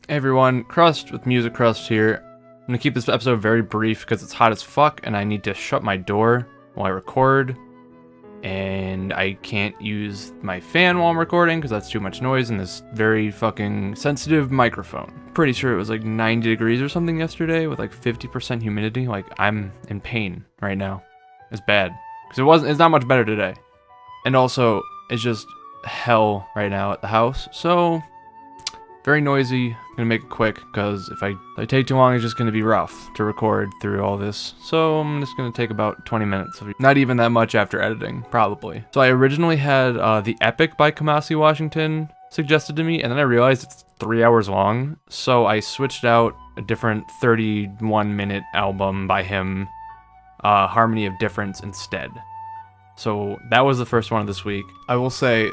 Hey everyone, Crust with MusiCrust here. I'm gonna keep this episode very brief because it's hot as fuck and I need to shut my door while I record. And I can't use my fan while I'm recording because that's too much noise in this very fucking sensitive microphone. Pretty sure it was like 90 degrees or something yesterday with like 50% humidity. Like, I'm in pain right now. It's bad. Because it's not much better today. And also, it's just hell right now at the house. So, very noisy. I'm gonna make it quick because if I take too long, it's just gonna be rough to record through all this. So I'm just gonna take about 20 minutes. Not even that much after editing, probably. So I originally had The Epic by Kamasi Washington suggested to me, and then I realized it's 3 hours long. So I switched out a different 31-minute album by him, Harmony of Difference instead. So that was the first one of this week. I will say,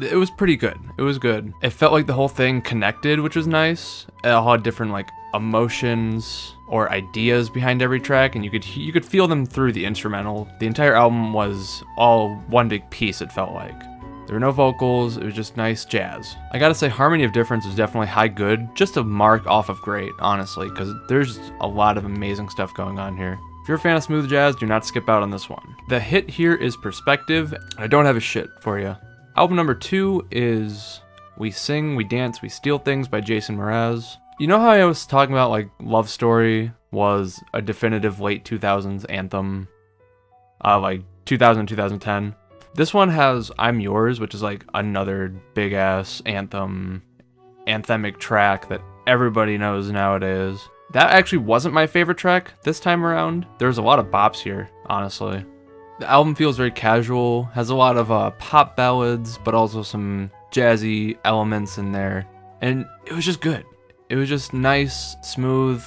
it was pretty good. It was good. It felt like the whole thing connected, which was nice. It all had different like emotions or ideas behind every track, and you could feel them through the instrumental. The entire album was all one big piece, it felt like. There were no vocals, it was just nice jazz. I gotta say, Harmony of Difference is definitely high good, just a mark off of great, honestly, because there's a lot of amazing stuff going on here. If you're a fan of smooth jazz, do not skip out on this one. The hit here is Perspective. I don't have a shit for you. Album number 2 is We Sing, We Dance, We Steal Things by Jason Mraz. You know how I was talking about like Love Story was a definitive late 2000s anthem, like 2000, 2010. This one has I'm Yours, which is like another big ass anthemic track that everybody knows nowadays. That actually wasn't my favorite track this time around. There's a lot of bops here, honestly. The album feels very casual, has a lot of pop ballads, but also some jazzy elements in there. And it was just good. It was just nice, smooth.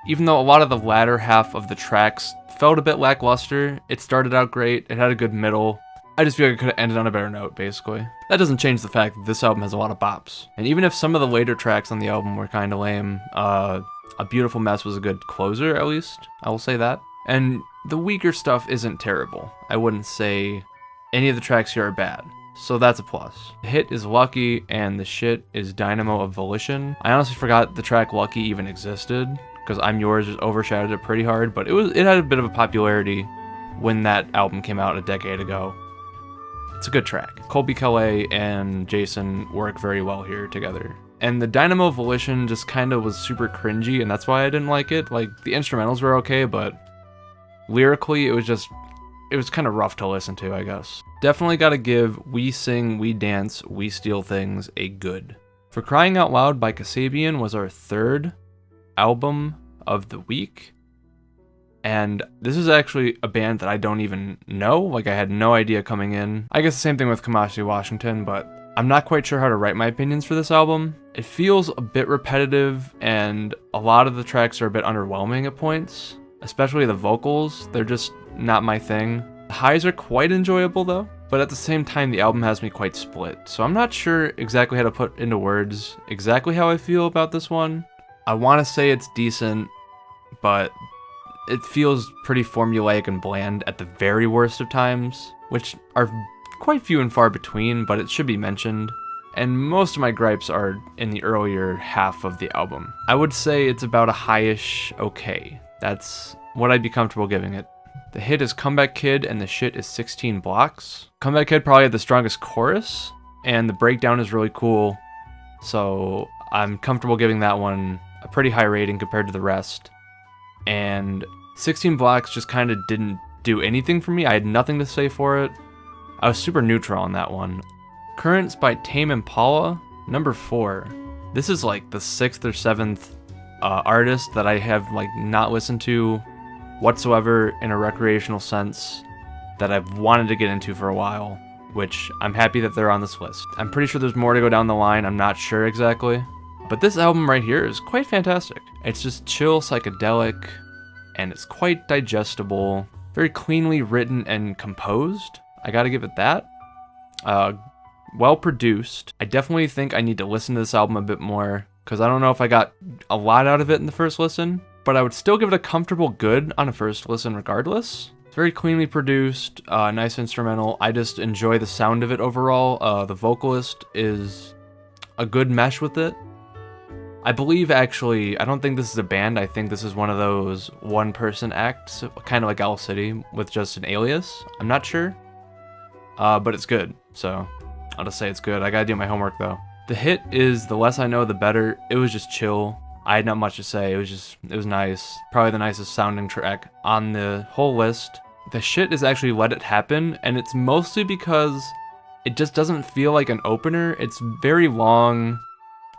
Even though a lot of the latter half of the tracks felt a bit lackluster, it started out great, it had a good middle. I just feel like it could have ended on a better note, basically. That doesn't change the fact that this album has a lot of bops. And even if some of the later tracks on the album were kind of lame, A Beautiful Mess was a good closer, at least. I will say that. And the weaker stuff isn't terrible. I wouldn't say any of the tracks here are bad. So that's a plus. The hit is Lucky, and the shit is Dynamo of Volition. I honestly forgot the track Lucky even existed, because I'm Yours just overshadowed it pretty hard, but it had a bit of a popularity when that album came out a decade ago. It's a good track. Colby Calais and Jason work very well here together. And the Dynamo of Volition just kind of was super cringy, and that's why I didn't like it. Like, the instrumentals were okay, but lyrically, it was kind of rough to listen to, I guess. Definitely gotta give We Sing, We Dance, We Steal Things a good. For Crying Out Loud by Kasabian was our third album of the week. And this is actually a band that I don't even know. Like, I had no idea coming in. I guess the same thing with Kamasi Washington, but I'm not quite sure how to write my opinions for this album. It feels a bit repetitive, and a lot of the tracks are a bit underwhelming at points. Especially the vocals, they're just not my thing. The highs are quite enjoyable though, but at the same time the album has me quite split. So I'm not sure exactly how to put into words exactly how I feel about this one. I want to say it's decent, but it feels pretty formulaic and bland at the very worst of times, which are quite few and far between, but it should be mentioned. And most of my gripes are in the earlier half of the album. I would say it's about a high-ish okay. That's what I'd be comfortable giving it. The hit is Comeback Kid, and the shit is 16 Blocks. Comeback Kid probably had the strongest chorus, and the breakdown is really cool. So I'm comfortable giving that one a pretty high rating compared to the rest. And 16 Blocks just kind of didn't do anything for me. I had nothing to say for it. I was super neutral on that one. Currents by Tame Impala, number 4. This is like the 6th or 7th artist that I have like not listened to whatsoever in a recreational sense that I've wanted to get into for a while, which I'm happy that they're on this list. I'm pretty sure there's more to go down the line, I'm not sure exactly. But this album right here is quite fantastic. It's just chill, psychedelic, and it's quite digestible, very cleanly written and composed. I gotta give it that. Well produced. I definitely think I need to listen to this album a bit more, because I don't know if I got a lot out of it in the first listen, but I would still give it a comfortable good on a first listen regardless. It's very cleanly produced, nice instrumental. I just enjoy the sound of it overall. The vocalist is a good mesh with it. I believe actually, I don't think this is a band. I think this is one of those one-person acts, kind of like Owl City, with just an alias. I'm not sure, but it's good. So I'll just say it's good. I gotta do my homework though. The hit is The Less I Know, the Better. It was just chill. I had not much to say. It was nice. Probably the nicest sounding track on the whole list. The shit is actually Let It Happen, and it's mostly because it just doesn't feel like an opener. It's very long.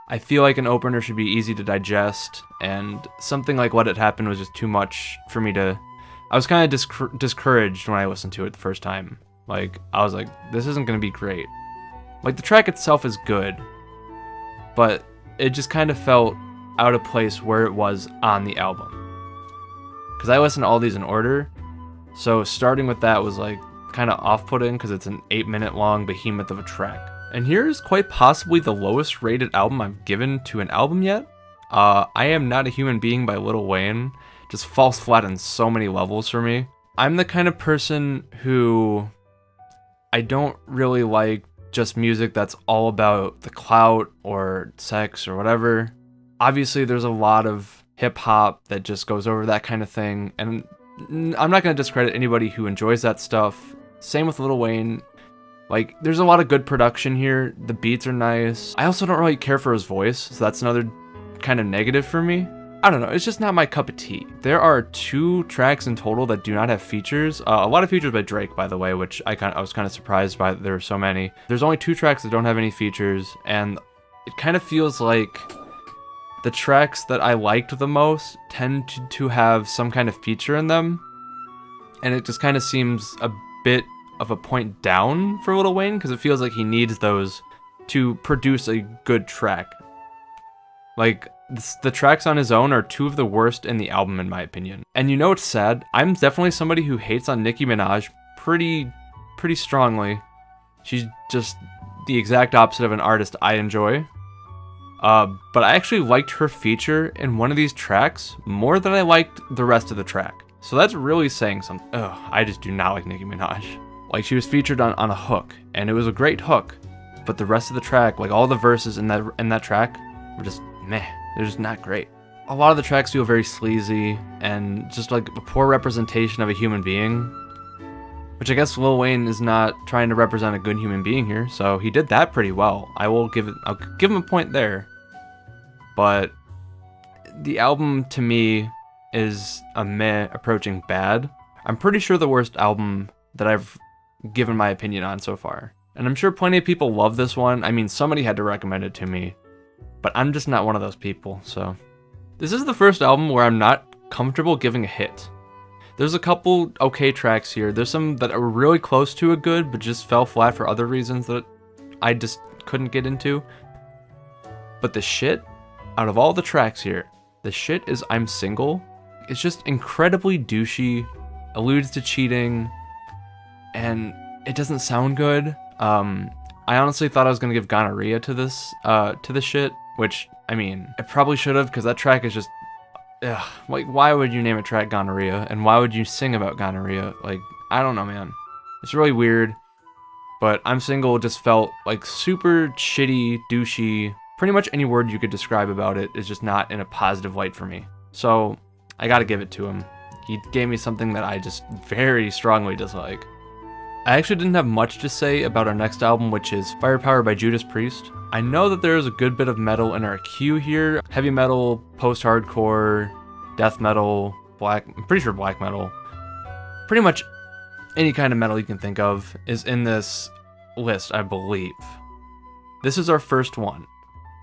I feel like an opener should be easy to digest, and something like Let It Happen was just too much for me to... I was kind of discouraged when I listened to it the first time. Like, I was like, this isn't going to be great. Like, the track itself is good, but it just kind of felt out of place where it was on the album. Because I listened to all these in order, so starting with that was like kind of off-putting because it's an 8-minute long behemoth of a track. And here's quite possibly the lowest rated album I've given to an album yet. I Am Not a Human Being by Lil Wayne just falls flat on so many levels for me. I'm the kind of person who I don't really like just music that's all about the clout or sex or whatever. Obviously, there's a lot of hip-hop that just goes over that kind of thing, and I'm not going to discredit anybody who enjoys that stuff. Same with Lil Wayne. Like, there's a lot of good production here. The beats are nice. I also don't really care for his voice, so that's another kind of negative for me. I don't know, it's just not my cup of tea. There are 2 tracks in total that do not have features. A lot of features by Drake, by the way, which I was kind of surprised by. There were so many. There's only 2 tracks that don't have any features, and it kind of feels like the tracks that I liked the most tend to have some kind of feature in them, and it just kind of seems a bit of a point down for Lil Wayne, because it feels like he needs those to produce a good track. Like, the tracks on his own are 2 of the worst in the album, in my opinion. And you know what's sad? I'm definitely somebody who hates on Nicki Minaj pretty strongly. She's just the exact opposite of an artist I enjoy. But I actually liked her feature in one of these tracks more than I liked the rest of the track. So that's really saying something. Ugh, I just do not like Nicki Minaj. Like, she was featured on a hook, and it was a great hook, but the rest of the track, like all the verses in that track, were just meh. They're just not great. A lot of the tracks feel very sleazy and just like a poor representation of a human being, which I guess Lil Wayne is not trying to represent a good human being here, so he did that pretty well. I'll give him a point there. But the album to me is a meh approaching bad. I'm pretty sure the worst album that I've given my opinion on so far. And I'm sure plenty of people love this one. I mean, somebody had to recommend it to me, but I'm just not one of those people, so. This is the first album where I'm not comfortable giving a hit. There's a couple okay tracks here. There's some that are really close to a good, but just fell flat for other reasons that I just couldn't get into. But the shit, out of all the tracks here, the shit is I'm Single. It's just incredibly douchey, alludes to cheating, and it doesn't sound good. I honestly thought I was gonna give Gonorrhea to this shit, which, I mean, I probably should have, because that track is just, ugh, like, why would you name a track Gonorrhea, and why would you sing about gonorrhea? Like, I don't know, man. It's really weird, but I'm Single just felt like super shitty, douchey. Pretty much any word you could describe about it is just not in a positive light for me. So, I gotta give it to him. He gave me something that I just very strongly dislike. I actually didn't have much to say about our next album, which is Firepower by Judas Priest. I know that there is a good bit of metal in our queue here. Heavy metal, post-hardcore, death metal, I'm pretty sure black metal. Pretty much any kind of metal you can think of is in this list, I believe. This is our first one.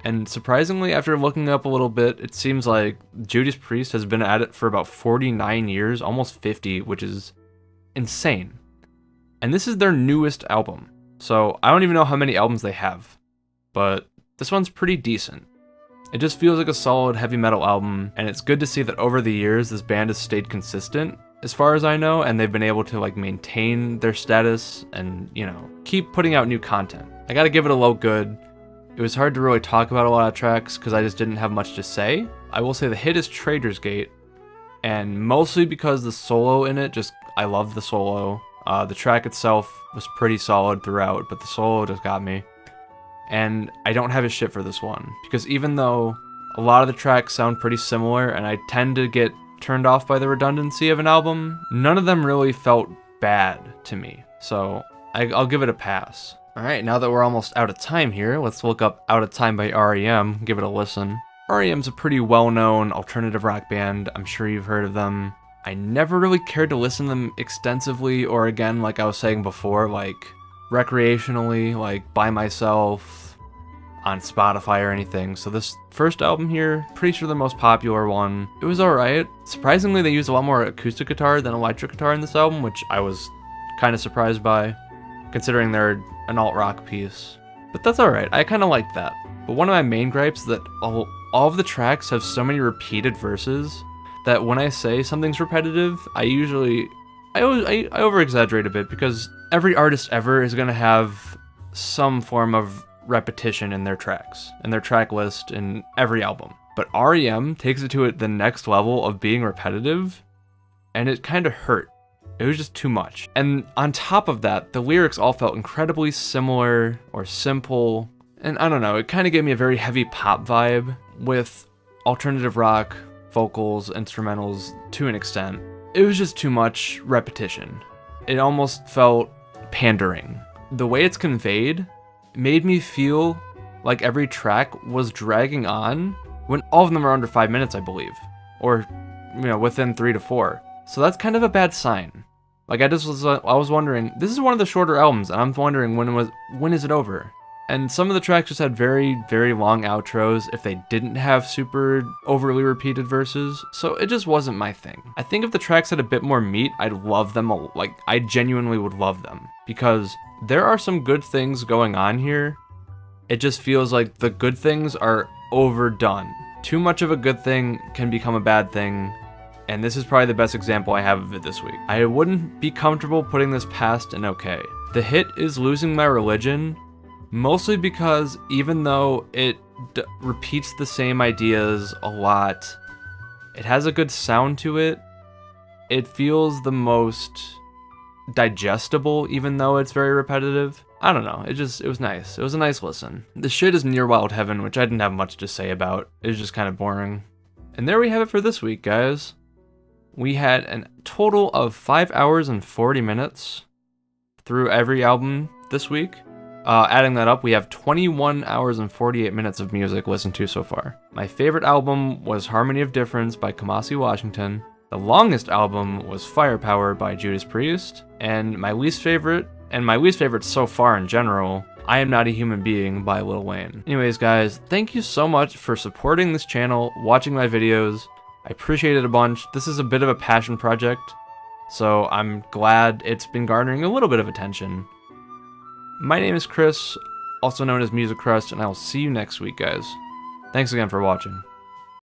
And surprisingly, after looking up a little bit, it seems like Judas Priest has been at it for about 49 years, almost 50, which is insane. And this is their newest album, so I don't even know how many albums they have, but this one's pretty decent. It just feels like a solid heavy metal album, and it's good to see that over the years this band has stayed consistent, as far as I know, and they've been able to like maintain their status and, you know, keep putting out new content. I gotta give it a low good. It was hard to really talk about a lot of tracks because I just didn't have much to say. I will say the hit is Trader's Gate, and mostly because the solo in it, I love the solo. The track itself was pretty solid throughout, but the solo just got me. And I don't have a shit for this one, because even though A lot of the tracks sound pretty similar, and I tend to get turned off by the redundancy of an album. None of them really felt bad to me, so I'll give it a pass. Alright, now that we're almost out of time here, let's look up Out of Time by REM, give it a listen. REM's a pretty well-known alternative rock band. I'm sure you've heard of them. I never really cared to listen to them extensively, or again, like I was saying before, like recreationally, like by myself, on Spotify or anything. So this first album here, pretty sure the most popular one. It was alright. Surprisingly, they used a lot more acoustic guitar than electric guitar in this album, which I was kind of surprised by, considering they're an alt-rock piece. But that's alright, I kind of liked that. But one of my main gripes is that all of the tracks have so many repeated verses that when I say something's repetitive, I over-exaggerate a bit, because every artist ever is going to have some form of repetition in their tracks, in their track list, in every album. But REM takes it to the next level of being repetitive, and it kind of hurt. It was just too much. And on top of that, the lyrics all felt incredibly similar or simple, and I don't know, it kind of gave me a very heavy pop vibe with alternative rock, vocals, instrumentals to an extent. It was just too much repetition. It almost felt pandering. The way it's conveyed made me feel like every track was dragging on when all of them are under 5 minutes, I believe, or within 3 to 4. So that's kind of a bad sign. Like I was wondering, this is one of the shorter albums, and I'm wondering when is it over? And some of the tracks just had very, very long outros if they didn't have super overly repeated verses, so it just wasn't my thing. I think if the tracks had a bit more meat, I'd love them, like I genuinely would love them, because there are some good things going on here. It just feels like the good things are overdone. Too much of a good thing can become a bad thing, and this is probably the best example I have of it this week. I wouldn't be comfortable putting this past an okay. The hit is Losing My Religion, mostly because even though it repeats the same ideas a lot, it has a good sound to it. It feels the most digestible, even though it's very repetitive. I don't know, it was nice. It was a nice listen. The shit is Near Wild Heaven, which I didn't have much to say about. It was just kind of boring. And there we have it for this week, guys. We had a total of 5 hours and 40 minutes through every album this week. Adding that up, we have 21 hours and 48 minutes of music listened to so far. My favorite album was Harmony of Difference by Kamasi Washington. The longest album was Firepower by Judas Priest. And my least favorite so far in general, I Am Not a Human Being by Lil Wayne. Anyways, guys, thank you so much for supporting this channel, watching my videos. I appreciate it a bunch. This is a bit of a passion project, so I'm glad it's been garnering a little bit of attention. My name is Chris, also known as MusiCrust, and I will see you next week, guys. Thanks again for watching.